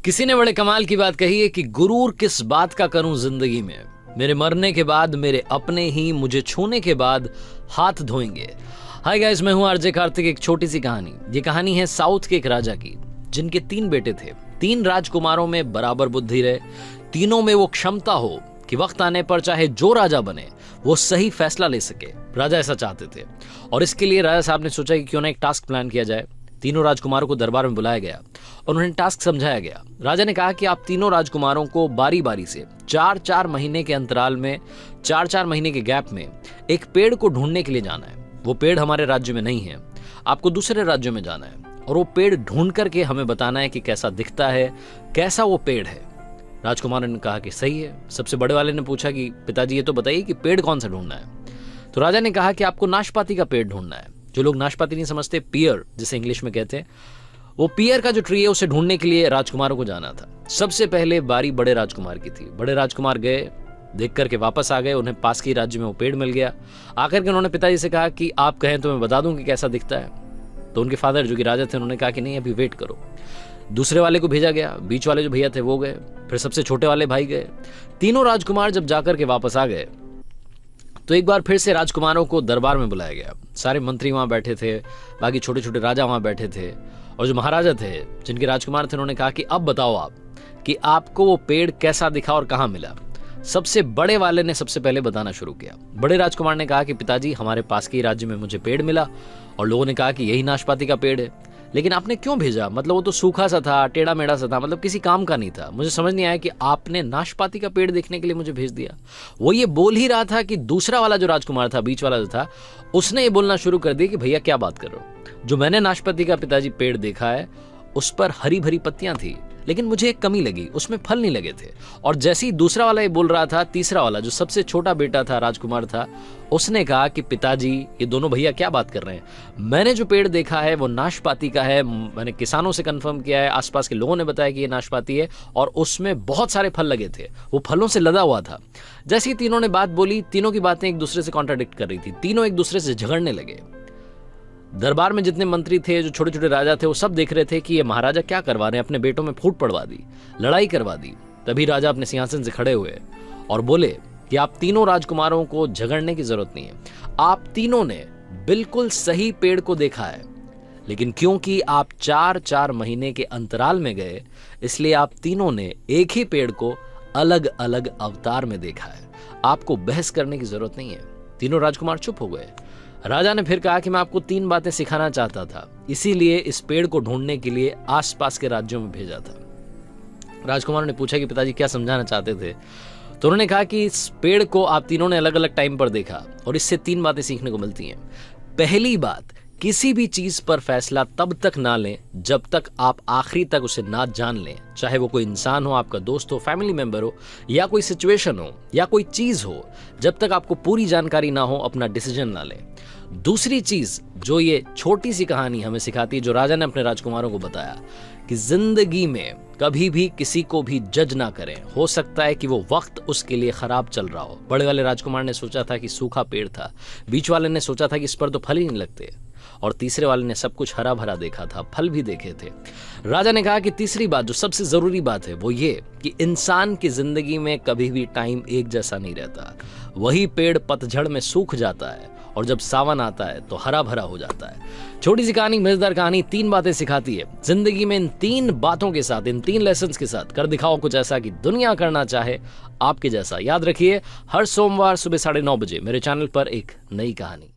किसी ने बड़े कमाल की बात कही है कि गुरूर किस बात का करूं जिंदगी में, मेरे मरने के बाद मेरे अपने ही मुझे छूने के बाद हाथ धोएंगे। हाय गाइस, मैं हूं आरजे कार्तिक। एक छोटी सी कहानी। ये कहानी है साउथ के एक राजा की, जिनके 3 बेटे थे। 3 राजकुमारों में बराबर बुद्धि रहे, तीनों में वो क्षमता हो कि वक्त आने पर चाहे जो राजा बने वो सही फैसला ले सके। राजा ऐसा चाहते थे और इसके लिए राजा साहब ने सोचा कि क्यों ना एक टास्क प्लान किया जाए। तीनों राजकुमारों को दरबार में बुलाया गया और उन्हें टास्क समझाया गया। राजा ने कहा कि आप तीनों राजकुमारों को बारी बारी से 4-4 महीने के अंतराल में, 4-4 महीने के गैप में एक पेड़ को ढूंढने के लिए जाना है। वो पेड़ हमारे राज्य में नहीं है, आपको दूसरे राज्यों में जाना है और वो पेड़ ढूंढ करके हमें बताना है कि कैसा दिखता है, कैसा वो पेड़ है। राजकुमारों ने कहा कि सही है। सबसे बड़े वाले ने पूछा कि पिताजी ये तो बताइए कि पेड़ कौन सा ढूंढना है। तो राजा ने कहा कि आपको नाशपाती का पेड़ ढूंढना है। जो लोग नाशपाती नहीं समझते, पियर जिसे इंग्लिश में कहते हैं, वो पियर का जो ट्री है उसे ढूंढने के लिए राजकुमारों को जाना था। सबसे पहले बारी बड़े राजकुमार की थी। बड़े राजकुमार गए, देख करके वापस आ गए। उन्हें पास के राज्य में वो पेड़ मिल गया। आकर के उन्होंने पिताजी से कहा कि आप कहें तो मैं बता दूं कि कैसा दिखता है। तो उनके फादर जो कि राजा थे, उन्होंने कहा कि नहीं, अभी वेट करो। दूसरे वाले को भेजा गया, बीच वाले जो भैया थे वो गए, फिर सबसे छोटे वाले भाई गए। तीनों राजकुमार जब जाकर के वापस आ गए तो एक बार फिर से राजकुमारों को दरबार में बुलाया गया। सारे मंत्री वहां बैठे थे, बाकी छोटे छोटे राजा वहां बैठे थे और जो महाराजा थे, जिनके राजकुमार थे, उन्होंने कहा कि अब बताओ आप कि आपको वो पेड़ कैसा दिखा और कहां मिला। सबसे बड़े वाले ने सबसे पहले बताना शुरू किया। बड़े राजकुमार ने कहा कि पिताजी, हमारे पास के राज्य में मुझे पेड़ मिला और लोगों ने कहा कि यही नाशपाती का पेड़ है, लेकिन आपने क्यों भेजा? मतलब वो तो सूखा सा था, टेढ़ा मेढ़ा सा था, मतलब किसी काम का नहीं था। मुझे समझ नहीं आया कि आपने नाशपाती का पेड़ देखने के लिए मुझे भेज दिया। वो ये बोल ही रहा था कि दूसरा वाला जो राजकुमार था, बीच वाला जो था, उसने ये बोलना शुरू कर दिया कि भैया क्या बात कर रहे हो? जो मैंने नाशपाती का पिताजी पेड़ देखा है उस पर हरी भरी पत्तियां थी, लेकिन मुझे एक कमी लगी, उसमें फल नहीं लगे थे। और जैसे ही दूसरा वाला ये बोल रहा था, तीसरा वाला जो सबसे छोटा बेटा था, राजकुमार था, उसने कहा कि पिताजी, ये दोनों भैया क्या बात कर रहे हैं? मैंने जो पेड़ देखा है वो नाशपाती का है। मैंने किसानों से कंफर्म किया है, आसपास के लोगों ने बताया कि ये नाशपाती है और उसमें बहुत सारे फल लगे थे, वो फलों से लदा हुआ था। जैसे ही तीनों ने बात बोली, तीनों की बातें एक दूसरे से कॉन्ट्राडिक्ट कर रही थी। तीनों एक दूसरे से झगड़ने लगे। दरबार में जितने मंत्री थे, जो छोटे छोटे राजा थे, वो सब देख रहे थे कि ये महाराजा क्या करवा रहे हैं, अपने बेटों में फूट पड़वा दी, लड़ाई करवा दी। तभी राजा अपने सिंहासन से खड़े हुए और बोले कि आप तीनों राजकुमारों को झगड़ने की जरूरत नहीं है। आप तीनों ने बिल्कुल सही पेड़ को देखा है, लेकिन क्योंकि आप 4-4 महीने के अंतराल में गए, इसलिए आप तीनों ने एक ही पेड़ को अलग अलग अवतार में देखा है। आपको बहस करने की जरूरत नहीं है। तीनों राजकुमार चुप हो गए। राजा ने फिर कहा कि मैं आपको 3 बातें सिखाना चाहता था, इसीलिए इस पेड़ को ढूंढने के लिए आसपास के राज्यों में भेजा था। राजकुमारों ने पूछा कि पिताजी क्या समझाना चाहते थे? तो उन्होंने कहा कि इस पेड़ को आप तीनों ने अलग अलग टाइम पर देखा और इससे 3 बातें सीखने को मिलती हैं। पहली बात, किसी भी चीज पर फैसला तब तक ना लें जब तक आप आखिरी तक उसे ना जान लें। चाहे वो कोई इंसान हो, आपका दोस्त हो, फैमिली मेंबर हो, या कोई सिचुएशन हो, या कोई चीज हो, जब तक आपको पूरी जानकारी ना हो अपना डिसीजन ना लें। दूसरी चीज जो ये छोटी सी कहानी हमें सिखाती है, जो राजा ने अपने राजकुमारों को बताया, कि जिंदगी में कभी भी किसी को भी जज ना करें। हो सकता है कि वो वक्त उसके लिए खराब चल रहा हो। बड़े वाले राजकुमार ने सोचा था कि सूखा पेड़ था, बीच वाले ने सोचा था कि इस पर तो फल ही नहीं लगते, और तीसरे वाले ने सब कुछ हरा भरा देखा था, फल भी देखे थे। राजा ने कहा कि तीसरी बात, जो सबसे जरूरी बात है, वो ये कि इंसान की जिंदगी में कभी भी टाइम एक जैसा नहीं रहता। वही पेड़ पतझड़ में सूख जाता है और जब सावन आता है तो हरा भरा हो जाता है। छोटी सी कहानी, मजेदार कहानी, 3 बातें सिखाती है। जिंदगी में इन 3 बातों के साथ, इन 3 लेसन्स के साथ कर दिखाओ कुछ ऐसा कि दुनिया करना चाहे आपके जैसा। याद रखिए, हर सोमवार सुबह 9:30 बजे मेरे चैनल पर एक नई कहानी।